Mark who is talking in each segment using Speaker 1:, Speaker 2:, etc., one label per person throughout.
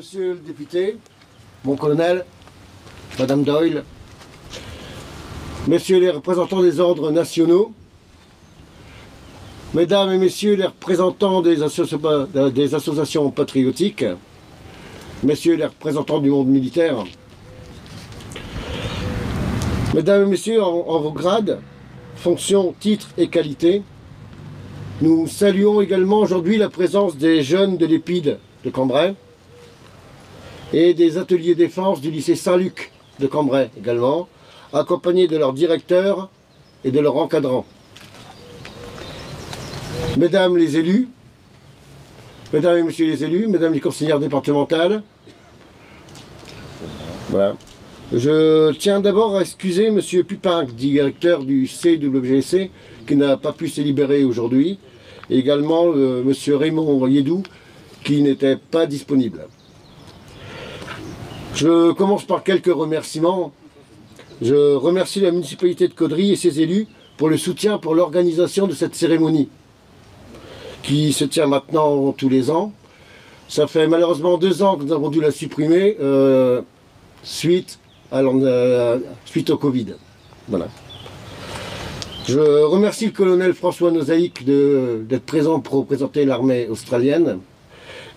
Speaker 1: Monsieur le député, mon colonel, Madame Doyle, Messieurs les représentants des ordres nationaux, Mesdames et Messieurs les représentants des associations patriotiques, Messieurs les représentants du monde militaire, Mesdames et Messieurs en vos grades, fonctions, titres et qualités, nous saluons également aujourd'hui la présence des jeunes de l'Épide de Cambrai et des ateliers défense du lycée Saint-Luc de Cambrai également, accompagnés de leurs directeurs et de leurs encadrants. Mesdames les élus, Mesdames et Messieurs les élus, Mesdames les conseillères départementales, voilà. Je tiens d'abord à excuser M. Pupin, directeur du CWGC, qui n'a pas pu se libérer aujourd'hui, et également M. Raymond Yedou, qui n'était pas disponible. Je commence par quelques remerciements. Je remercie la municipalité de Caudry et ses élus pour le soutien pour l'organisation de cette cérémonie, qui se tient maintenant tous les ans. Ça fait malheureusement 2 ans que nous avons dû la supprimer, suite au Covid. Voilà. Je remercie le colonel François Nozaïc d'être présent pour représenter l'armée australienne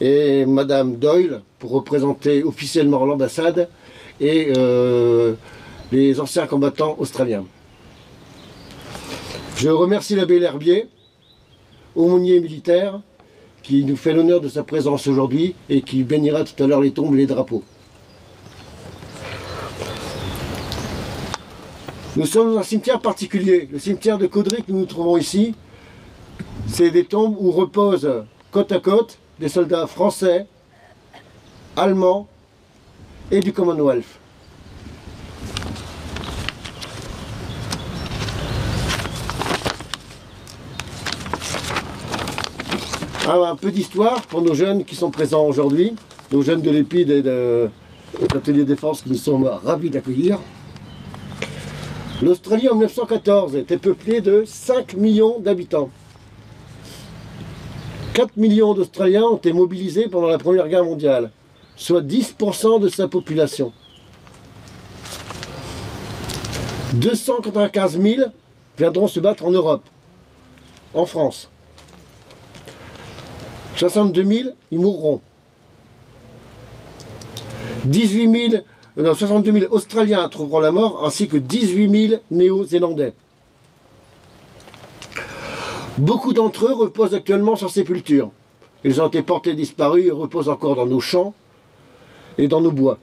Speaker 1: et Madame Doyle pour représenter officiellement l'ambassade et les anciens combattants australiens. Je remercie l'abbé L'Herbier, aumônier militaire, qui nous fait l'honneur de sa présence aujourd'hui et qui bénira tout à l'heure les tombes et les drapeaux. Nous sommes dans un cimetière particulier, le cimetière de Caudry que nous nous trouvons ici. C'est des tombes où reposent côte à côte des soldats français, allemands et du Commonwealth. Alors, un peu d'histoire pour nos jeunes qui sont présents aujourd'hui, nos jeunes de l'Épide et de l'atelier défense que nous sommes ravis d'accueillir. L'Australie en 1914 était peuplée de 5 millions d'habitants. 4 millions d'Australiens ont été mobilisés pendant la Première Guerre mondiale, soit 10% de sa population. 295 000 viendront se battre en Europe, en France. 62 000, ils mourront. 62 000 Australiens trouveront la mort, ainsi que 18 000 Néo-Zélandais. Beaucoup d'entre eux reposent actuellement sans sépulture. Ils ont été portés disparus et reposent encore dans nos champs et dans nos bois.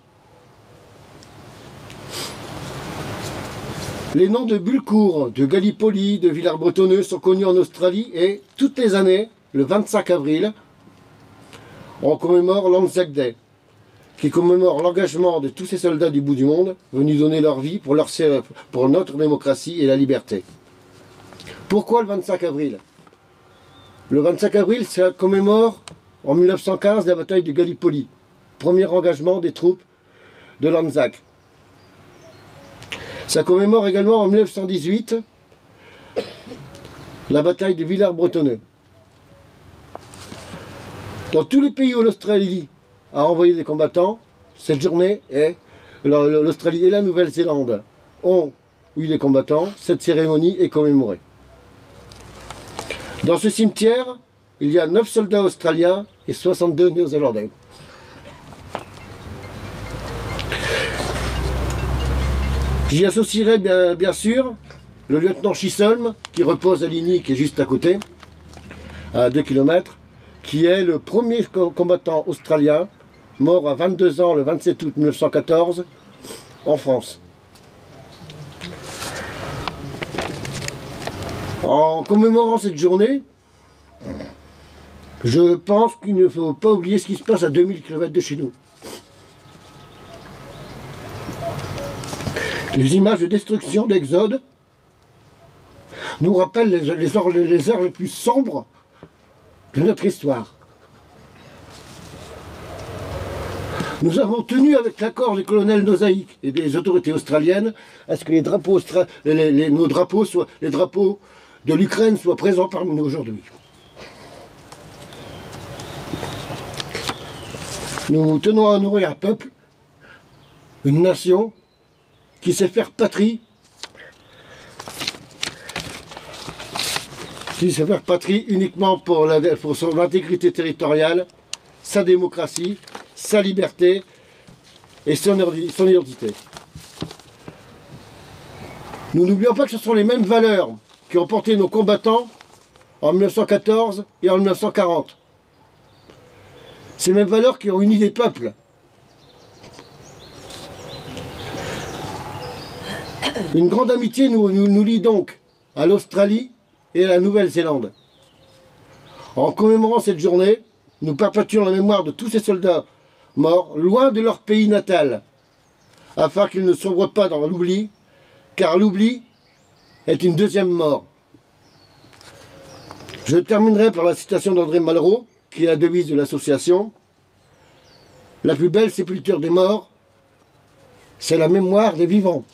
Speaker 1: Les noms de Bulcourt, de Gallipoli, de Villers-Bretonneux sont connus en Australie et toutes les années, le 25 avril, on commémore l'Anzac Day, qui commémore l'engagement de tous ces soldats du bout du monde venus donner leur vie pour notre démocratie et la liberté. Pourquoi le 25 avril? Le 25 avril, ça commémore en 1915 la bataille de Gallipoli, premier engagement des troupes de l'Anzac. Ça commémore également en 1918 la bataille de Villers-Bretonneux. Dans tous les pays où l'Australie a envoyé des combattants, cette journée est, l'Australie et la Nouvelle-Zélande ont eu des combattants, cette cérémonie est commémorée. Dans ce cimetière, il y a 9 soldats australiens et 62 néo-zélandais. J'y associerai bien sûr le lieutenant Chisholm, qui repose à Ligny, qui est juste à côté, à 2 km, qui est le premier combattant australien, mort à 22 ans le 27 août 1914, en France. En commémorant cette journée, je pense qu'il ne faut pas oublier ce qui se passe à 2000 km de chez nous. Les images de destruction, d'exode, nous rappellent les heures les plus sombres de notre histoire. Nous avons tenu, avec l'accord du colonel Nozaïc et des autorités australiennes, à ce que les drapeaux, nos drapeaux, les drapeaux de l'Ukraine soient présents parmi nous aujourd'hui. Nous tenons à honorer un peuple, une nation, qui sait faire patrie, uniquement pour son intégrité territoriale, sa démocratie, sa liberté et son identité. Nous n'oublions pas que ce sont les mêmes valeurs qui ont porté nos combattants en 1914 et en 1940. Ces mêmes valeurs qui ont uni les peuples. Une grande amitié nous lie donc à l'Australie et à la Nouvelle-Zélande. En commémorant cette journée, nous perpétuons la mémoire de tous ces soldats morts loin de leur pays natal, afin qu'ils ne sombrent pas dans l'oubli, car l'oubli est une deuxième mort. Je terminerai par la citation d'André Malraux, qui est la devise de l'association. La plus belle sépulture des morts, c'est la mémoire des vivants.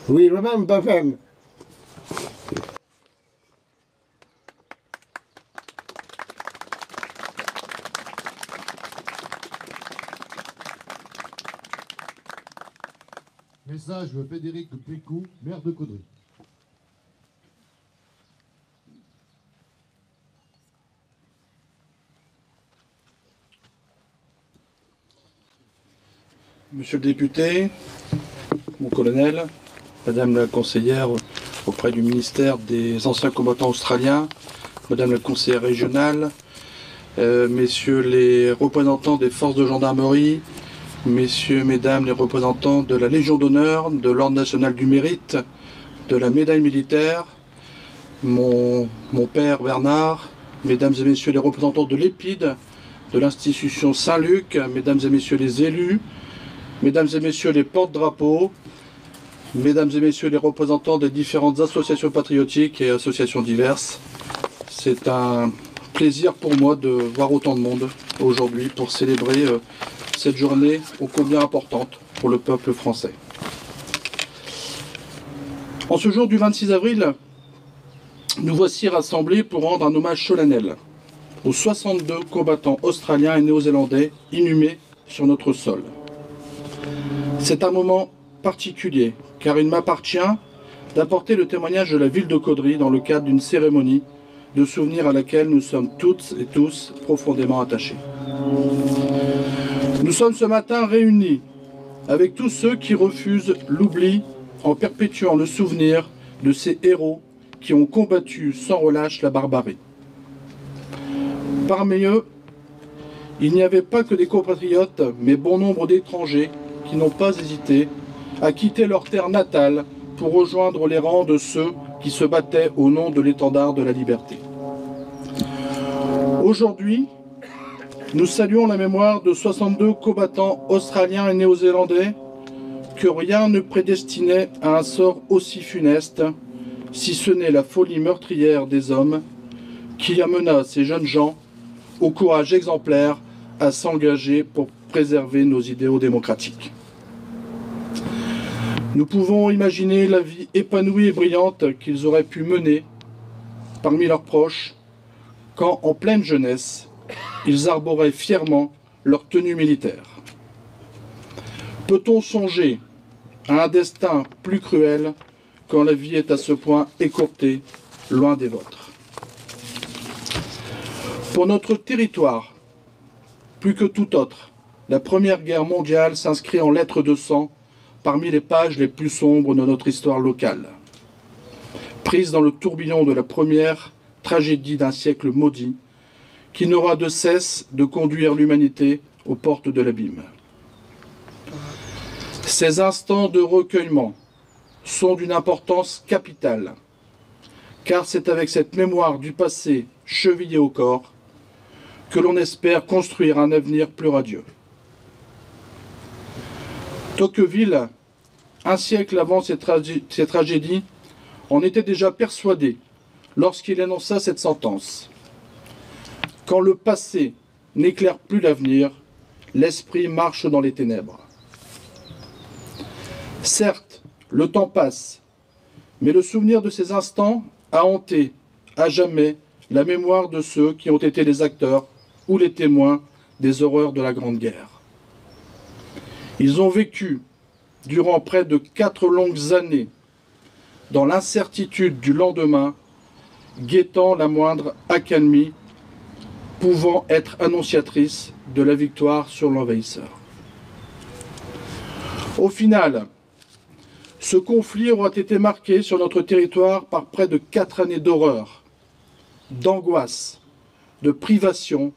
Speaker 1: We remember them.
Speaker 2: Message de Frédéric Pécou, maire de Caudry.
Speaker 3: Monsieur le député, mon colonel, madame la conseillère auprès du ministère des anciens combattants australiens, madame la conseillère régionale, messieurs les représentants des forces de gendarmerie, messieurs, mesdames les représentants de la Légion d'honneur, de l'Ordre national du mérite, de la médaille militaire, mon père Bernard, mesdames et messieurs les représentants de l'EPID, de l'institution Saint-Luc, mesdames et messieurs les élus, mesdames et messieurs les porte-drapeaux, mesdames et messieurs les représentants des différentes associations patriotiques et associations diverses, c'est un plaisir pour moi de voir autant de monde aujourd'hui pour célébrer cette journée ô combien importante pour le peuple français. En ce jour du 26 avril, nous voici rassemblés pour rendre un hommage solennel aux 62 combattants australiens et néo-zélandais inhumés sur notre sol. C'est un moment particulier, car il m'appartient d'apporter le témoignage de la ville de Caudry dans le cadre d'une cérémonie de souvenir à laquelle nous sommes toutes et tous profondément attachés. Nous sommes ce matin réunis avec tous ceux qui refusent l'oubli en perpétuant le souvenir de ces héros qui ont combattu sans relâche la barbarie. Parmi eux, il n'y avait pas que des compatriotes, mais bon nombre d'étrangers qui n'ont pas hésité à quitter leur terre natale pour rejoindre les rangs de ceux qui se battaient au nom de l'étendard de la liberté. Aujourd'hui, nous saluons la mémoire de 62 combattants australiens et néo-zélandais que rien ne prédestinait à un sort aussi funeste, si ce n'est la folie meurtrière des hommes qui amena ces jeunes gens au courage exemplaire à s'engager pour préserver nos idéaux démocratiques. Nous pouvons imaginer la vie épanouie et brillante qu'ils auraient pu mener parmi leurs proches quand, en pleine jeunesse, ils arboraient fièrement leur tenue militaire. Peut-on songer à un destin plus cruel quand la vie est à ce point écourtée, loin des vôtres? Pour notre territoire, plus que tout autre, la Première Guerre mondiale s'inscrit en lettres de sang parmi les pages les plus sombres de notre histoire locale. Prise dans le tourbillon de la première tragédie d'un siècle maudit, qui n'aura de cesse de conduire l'humanité aux portes de l'abîme. Ces instants de recueillement sont d'une importance capitale, car c'est avec cette mémoire du passé chevillée au corps que l'on espère construire un avenir plus radieux. Tocqueville, un siècle avant ces tragédies, en était déjà persuadé lorsqu'il énonça cette sentence. Quand le passé n'éclaire plus l'avenir, l'esprit marche dans les ténèbres. Certes, le temps passe, mais le souvenir de ces instants a hanté à jamais la mémoire de ceux qui ont été les acteurs ou les témoins des horreurs de la Grande Guerre. Ils ont vécu durant près de 4 longues années dans l'incertitude du lendemain, guettant la moindre accalmie pouvant être annonciatrice de la victoire sur l'envahisseur. Au final, ce conflit aura été marqué sur notre territoire par près de 4 années d'horreur, d'angoisse, de privation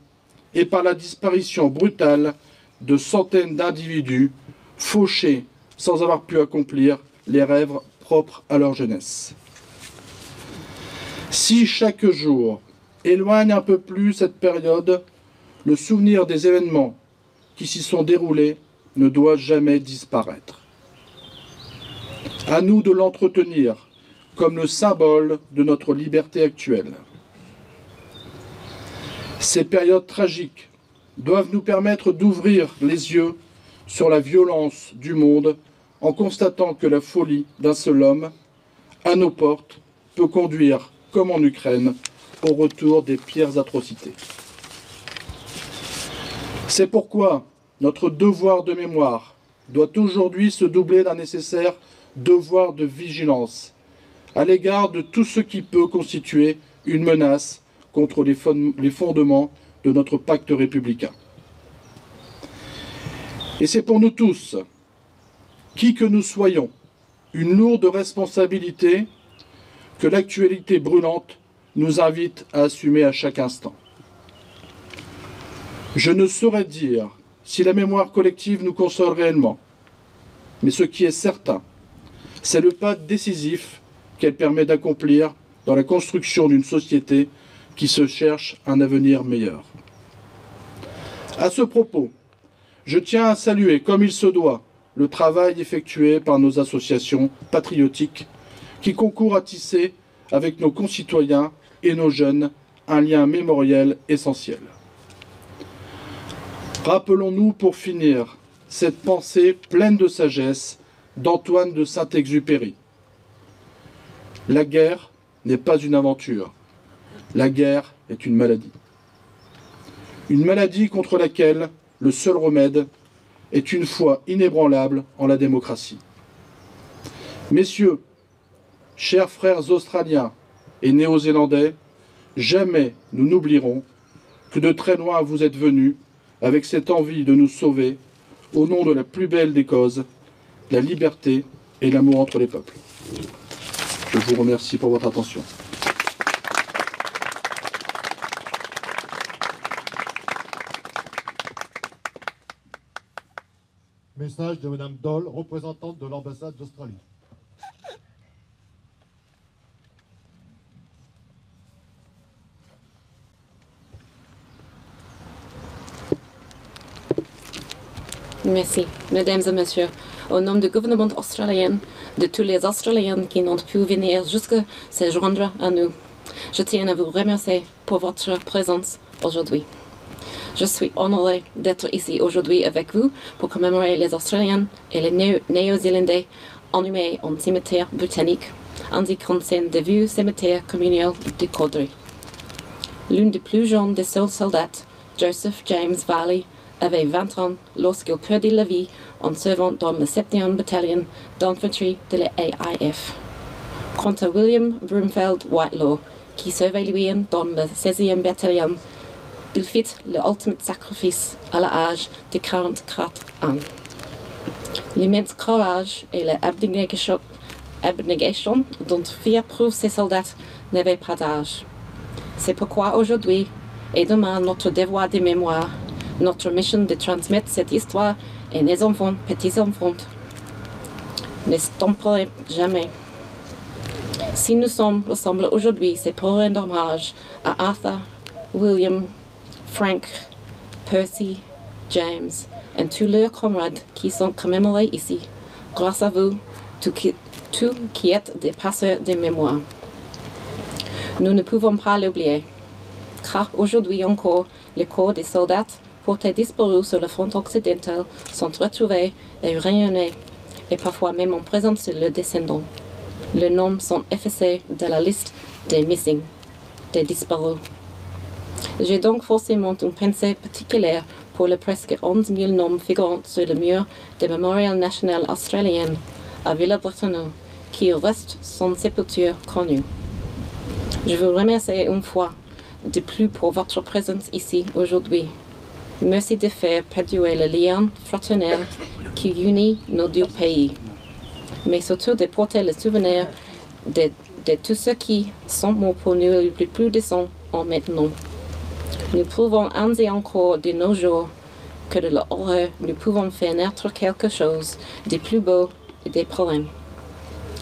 Speaker 3: et par la disparition brutale de centaines d'individus fauchés sans avoir pu accomplir les rêves propres à leur jeunesse. Si chaque jour éloigne un peu plus cette période, le souvenir des événements qui s'y sont déroulés ne doit jamais disparaître. À nous de l'entretenir comme le symbole de notre liberté actuelle. Ces périodes tragiques doivent nous permettre d'ouvrir les yeux sur la violence du monde en constatant que la folie d'un seul homme, à nos portes, peut conduire, comme en Ukraine, au retour des pires atrocités. C'est pourquoi notre devoir de mémoire doit aujourd'hui se doubler d'un nécessaire devoir de vigilance à l'égard de tout ce qui peut constituer une menace contre les fondements de notre pacte républicain. Et c'est pour nous tous, qui que nous soyons, une lourde responsabilité que l'actualité brûlante nous invite à assumer à chaque instant. Je ne saurais dire si la mémoire collective nous console réellement, mais ce qui est certain, c'est le pas décisif qu'elle permet d'accomplir dans la construction d'une société qui se cherche un avenir meilleur. À ce propos, je tiens à saluer, comme il se doit, le travail effectué par nos associations patriotiques qui concourent à tisser avec nos concitoyens et nos jeunes un lien mémoriel essentiel. Rappelons-nous pour finir cette pensée pleine de sagesse d'Antoine de Saint-Exupéry. La guerre n'est pas une aventure. La guerre est une maladie. Une maladie contre laquelle le seul remède est une foi inébranlable en la démocratie. Messieurs, chers frères australiens et néo-zélandais, jamais nous n'oublierons que de très loin vous êtes venus avec cette envie de nous sauver au nom de la plus belle des causes, la liberté et l'amour entre les peuples. Je vous remercie pour votre attention.
Speaker 2: Message de Mme Doll, représentante de l'ambassade d'Australie.
Speaker 4: Merci, mesdames et messieurs. Au nom du gouvernement australien, de tous les Australiens qui n'ont pu venir jusque se joindre à nous, je tiens à vous remercier pour votre présence aujourd'hui. Je suis honorée d'être ici aujourd'hui avec vous pour commémorer les Australiens et les Néo-Zélandais inhumés en cimetière botanique, indiquant scène de vieux cimetière communal de Caudry. L'un des plus jeunes des seuls soldats, Joseph James Varley, avait 20 ans lorsqu'il perdit la vie en servant dans le 7e bataillon d'infanterie de la AIF. Quant à William Broomfield Whitelaw, qui servait lui dans le 16e bataillon, il fit l'ultime sacrifice à l'âge de 44 ans. L'immense courage et l'abnégation dont firent preuve ces soldats n'avaient pas d'âge. C'est pourquoi aujourd'hui et demain notre devoir de mémoire, notre mission de transmettre cette histoire à nos enfants, petits-enfants, ne s'estomperont jamais. Si nous sommes ensemble aujourd'hui, c'est pour rendre hommage à Arthur, William, Frank, Percy, James et tous leurs camarades qui sont commémorés ici. Grâce à vous, tout qui êtes des passeurs de mémoire. Nous ne pouvons pas l'oublier, car aujourd'hui encore, les corps des soldats portés disparus sur le front occidental sont retrouvés et rayonnés, et parfois même en présence sur leurs descendants. Leurs noms sont effacés de la liste des missing, des disparus. J'ai donc forcément une pensée particulière pour les presque 11 000 noms figurant sur le mur du Memorial National australien à Villa-Bretonneux, qui reste son sépulture connue. Je vous remercie une fois de plus pour votre présence ici aujourd'hui. Merci de faire perdurer le lien fraternel qui unit nos deux pays, mais surtout de porter le souvenir de tous ceux qui sont morts pour nous le plus décent en maintenant. Nous prouvons ainsi encore de nos jours que de l'horreur nous pouvons faire naître quelque chose de plus beau et des problèmes.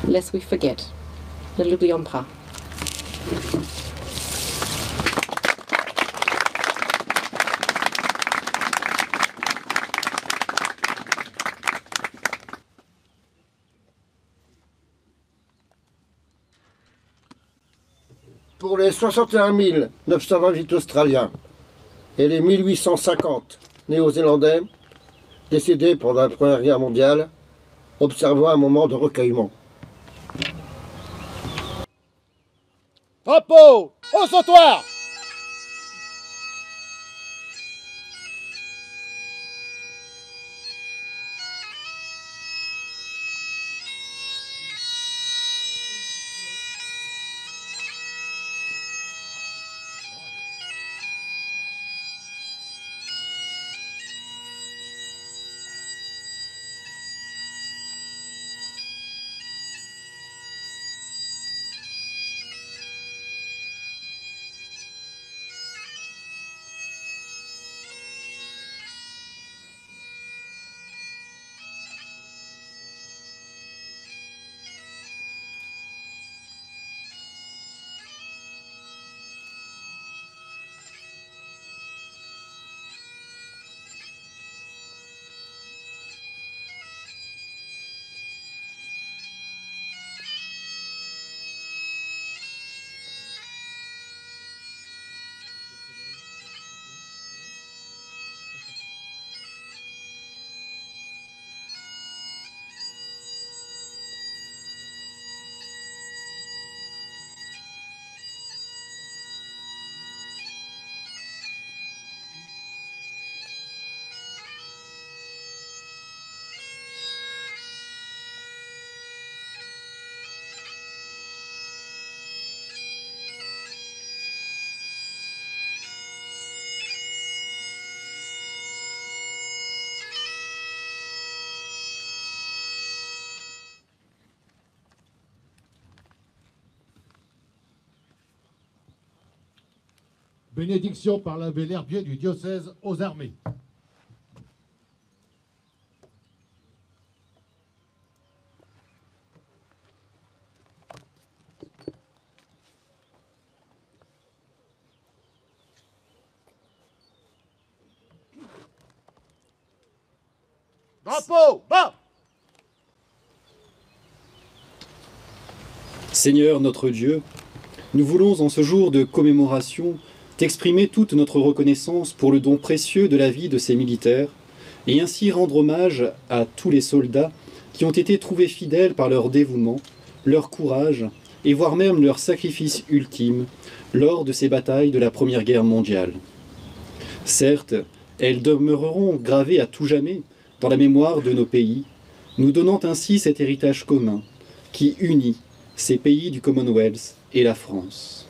Speaker 4: Lest we forget. Ne l'oublions pas.
Speaker 1: Pour les 61 928 Australiens et les 1850 Néo-Zélandais décédés pendant la Première Guerre mondiale, observons un moment de recueillement.
Speaker 2: Drapeau au sautoir! Bénédiction par l'abbé L'Herbier du diocèse aux armées. Drapeau, bas!
Speaker 5: Seigneur notre Dieu, nous voulons en ce jour de commémoration t'exprimer toute notre reconnaissance pour le don précieux de la vie de ces militaires et ainsi rendre hommage à tous les soldats qui ont été trouvés fidèles par leur dévouement, leur courage et voire même leur sacrifice ultime lors de ces batailles de la Première Guerre mondiale. Certes, elles demeureront gravées à tout jamais dans la mémoire de nos pays, nous donnant ainsi cet héritage commun qui unit ces pays du Commonwealth et la France.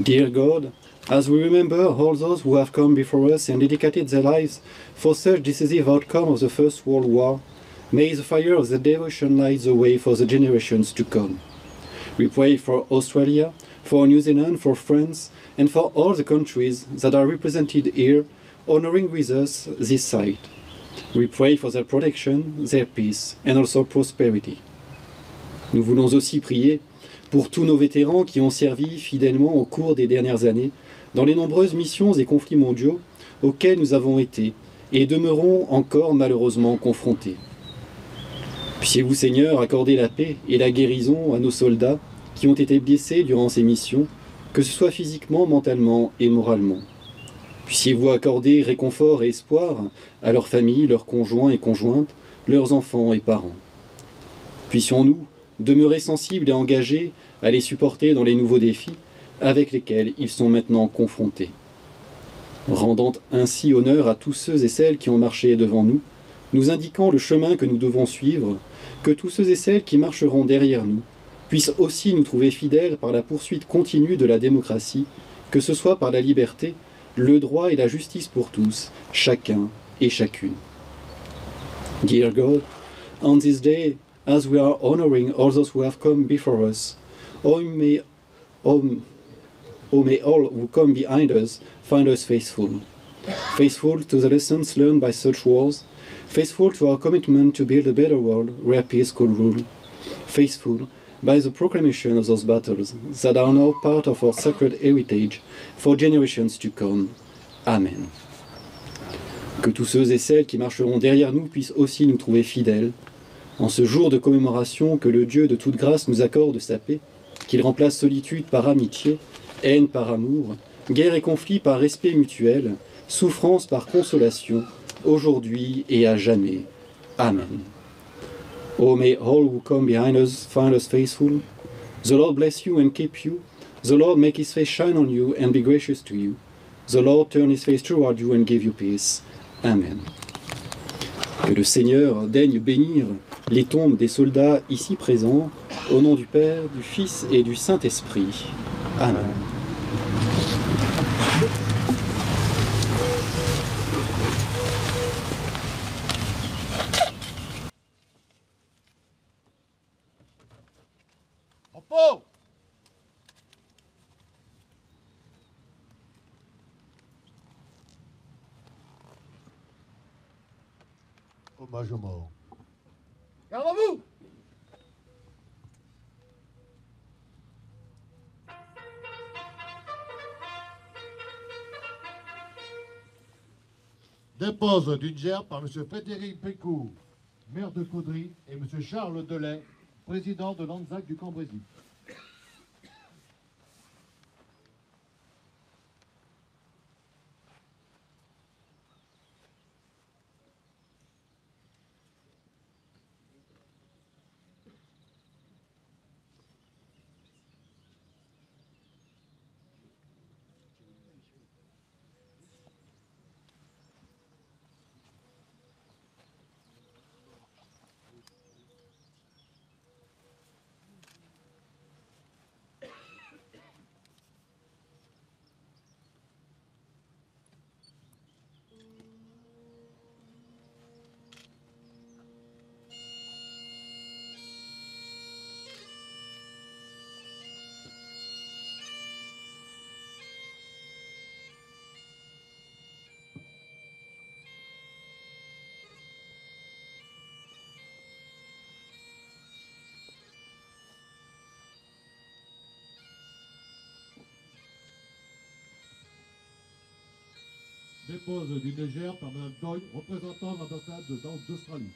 Speaker 5: Dear God, as we remember all those who have come before us and dedicated their lives for such decisive outcome of the First World War, may the fire of the devotion light the way for the generations to come. We pray for Australia, for New Zealand, for France, and for all the countries that are represented here, honoring with us this site. We pray for their protection, their peace, and also prosperity. Nous voulons aussi prier pour tous nos vétérans qui ont servi fidèlement au cours des dernières années dans les nombreuses missions et conflits mondiaux auxquels nous avons été et demeurons encore malheureusement confrontés. Puissiez-vous, Seigneur, accorder la paix et la guérison à nos soldats qui ont été blessés durant ces missions, que ce soit physiquement, mentalement et moralement. Puissiez-vous accorder réconfort et espoir à leurs familles, leurs conjoints et conjointes, leurs enfants et parents. Puissions-nous demeurer sensibles et engagés à les supporter dans les nouveaux défis, avec lesquels ils sont maintenant confrontés. Rendant ainsi honneur à tous ceux et celles qui ont marché devant nous, nous indiquant le chemin que nous devons suivre, que tous ceux et celles qui marcheront derrière nous puissent aussi nous trouver fidèles par la poursuite continue de la démocratie, que ce soit par la liberté, le droit et la justice pour tous, chacun et chacune. Dear God, on this day, as we are honoring all those who have come before us, oh may all who come behind us find us faithful. Faithful to the lessons learned by such wars, faithful to our commitment to build a better world where peace could rule, faithful by the proclamation of those battles that are now part of our sacred heritage for generations to come. Amen. Que tous ceux et celles qui marcheront derrière nous puissent aussi nous trouver fidèles, en ce jour de commémoration que le Dieu de toute grâce nous accorde sa paix, qu'il remplace solitude par amitié, haine par amour, guerre et conflit par respect mutuel, souffrance par consolation, aujourd'hui et à jamais. Amen. Oh, may all who come behind us find us faithful. The Lord bless you and keep you. The Lord make his face shine on you and be gracious to you. The Lord turn his face toward you and give you peace. Amen. Que le Seigneur daigne bénir les tombes des soldats ici présents, au nom du Père, du Fils et du Saint-Esprit. Amen.
Speaker 2: Repos! Hommage aux morts. Garde à vous! Dépose d'une gerbe par M. Frédéric Pécourt, maire de Caudry, et M. Charles Delay, président de l'ANZAC du Cambrésis. Dépose d'une gerbe par Mme Doyle, représentant l'ambassade d'Australie.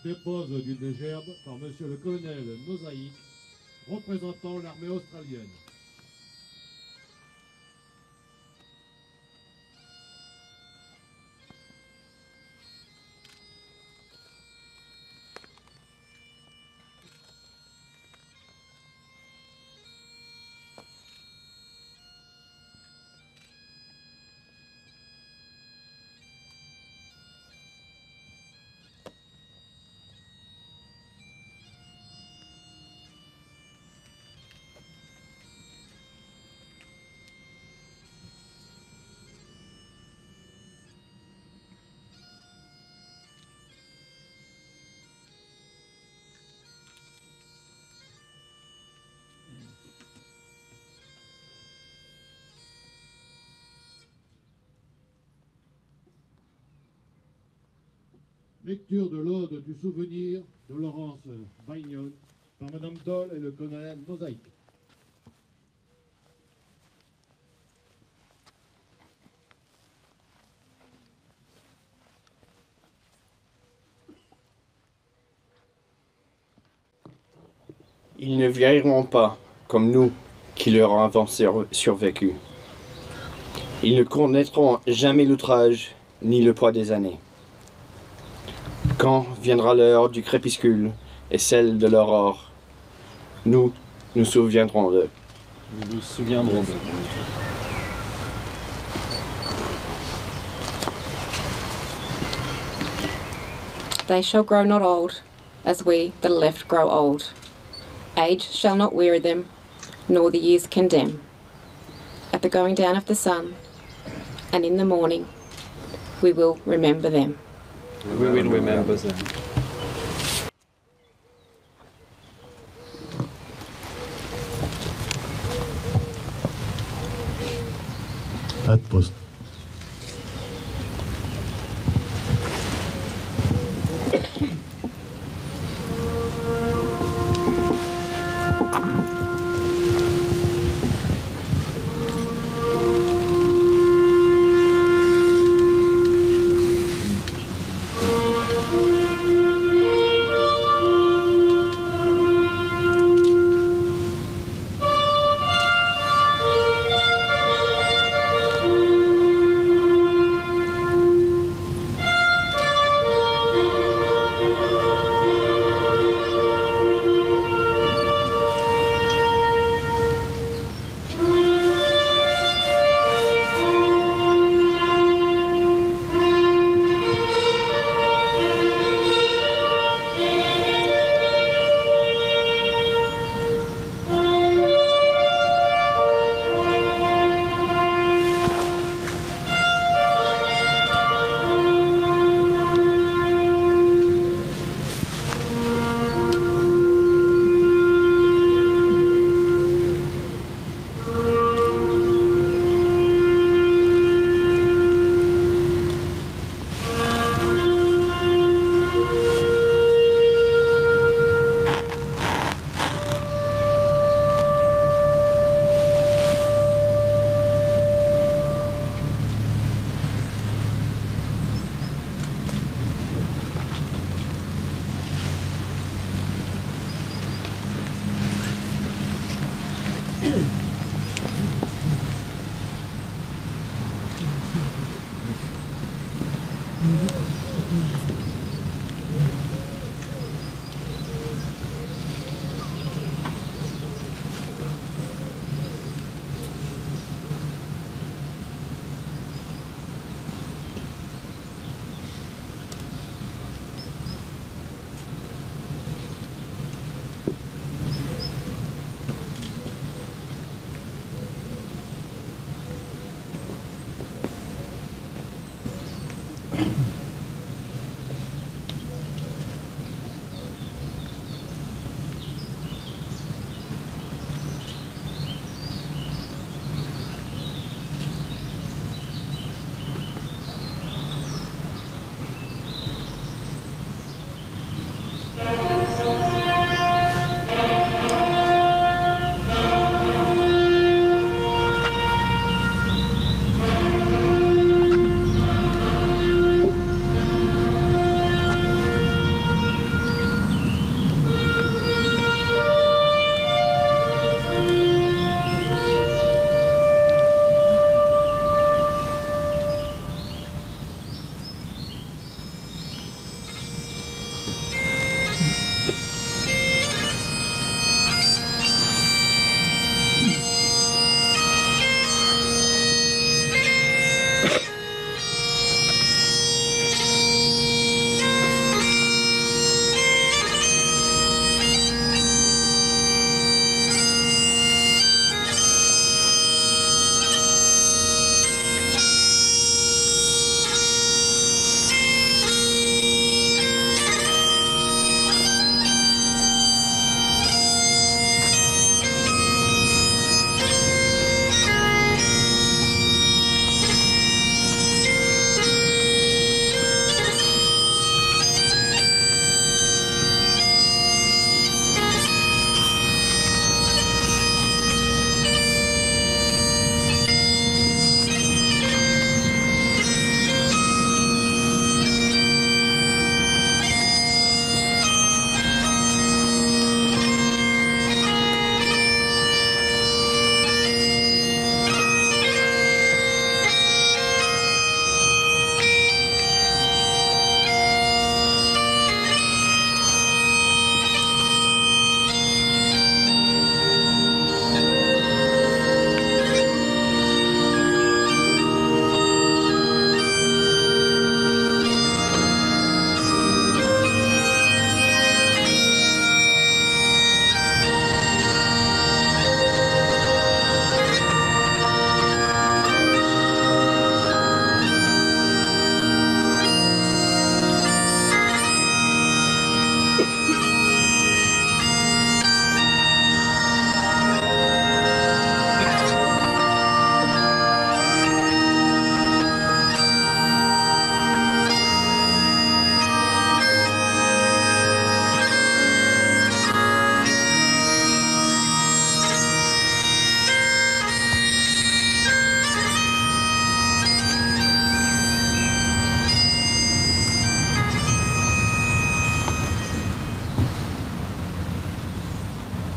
Speaker 2: Dépose d'une gerbe par M. le colonel Nozaïk, représentant l'armée australienne. Lecture de l'Ode du souvenir de Laurence Bagnol par Madame Dole et le colonel Mosaïque.
Speaker 6: Ils ne vieilliront pas, comme nous, qui leur avons survécu. Ils ne connaîtront jamais l'outrage, ni le poids des années. Quand viendra l'heure du crépuscule et celle de l'aurore, nous nous souviendrons d'eux.
Speaker 5: Nous nous souviendrons d'eux.
Speaker 4: They shall grow not old, as we that are left grow old. Age shall not weary them, nor the years condemn. At the going down of the sun, and in the morning, we will remember them.
Speaker 5: We will remember them.
Speaker 2: Ad post.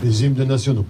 Speaker 2: les hymnes nationaux.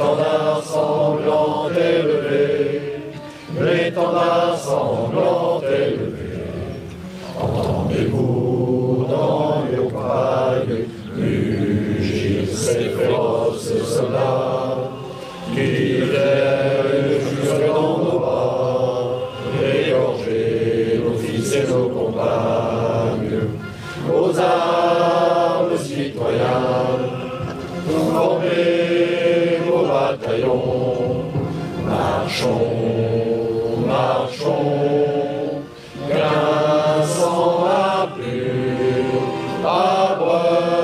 Speaker 7: l'étendard sanglant élevé, l'étendard sanglant élevé. Entendez-vous dans les campagnes mugir ces féroces soldats qui viennent jusque dans nos bras, égorger nos fils et nos compagnes, aux armes citoyens. Marchons, marchons, qu'un sang impur abreuve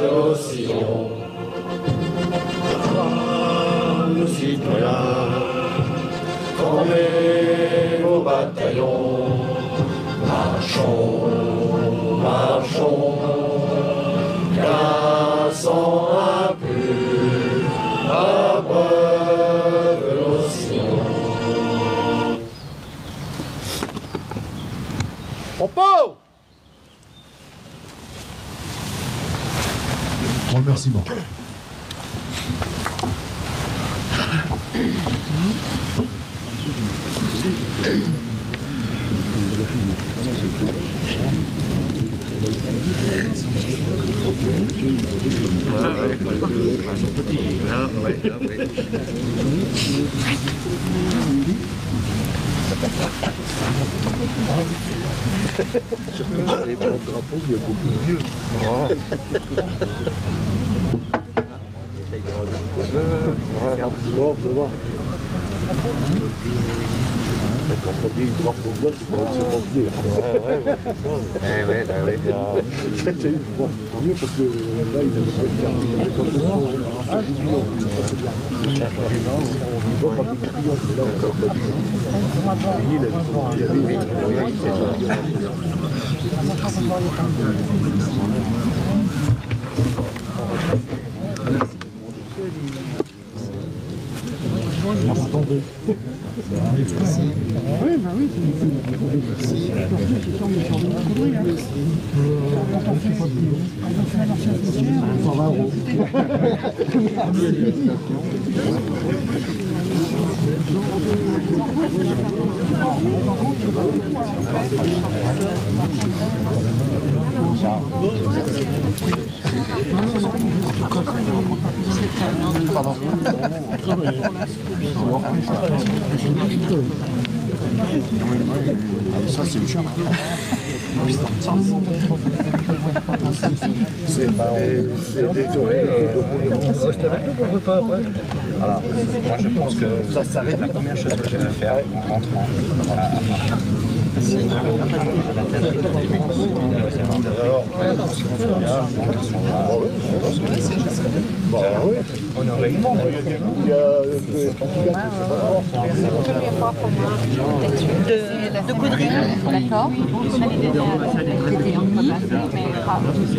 Speaker 7: nos sillons. Nos citoyens, formez vos bataillons. Marchons, marchons, qu'un sang impur abreuve nos sillons.
Speaker 2: Propos! Remerciements. Ça, c'est le charme.
Speaker 8: Alors, moi je pense que ça s'arrête. La première chose que je vais faire en rentrant
Speaker 9: de Caudry, d'accord.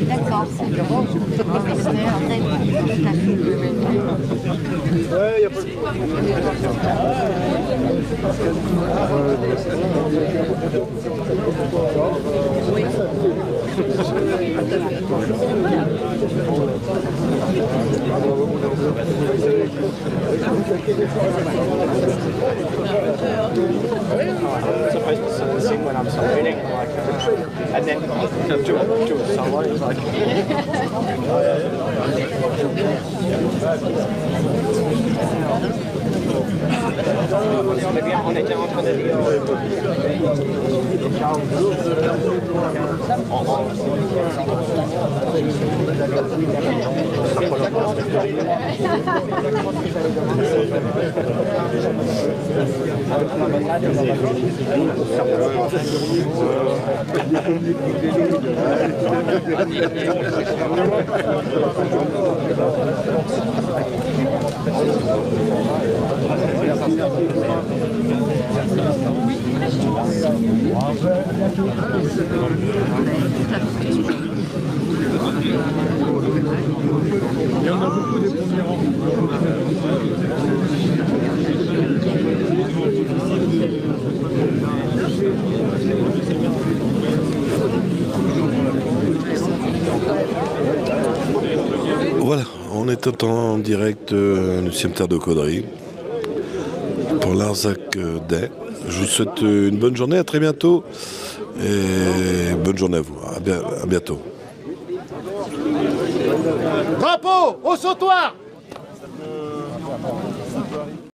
Speaker 9: D'accord, c'est
Speaker 8: see when I'm celebrating, like, and then do a solo, like. On était en train de dire.
Speaker 2: Il y en a beaucoup des premiers rangs.
Speaker 10: Voilà, on est en direct du cimetière de Caudry pour l'Anzac Day. Je vous souhaite une bonne journée, à très bientôt et bonne journée à vous, à bientôt.
Speaker 2: Drapeau au sautoir!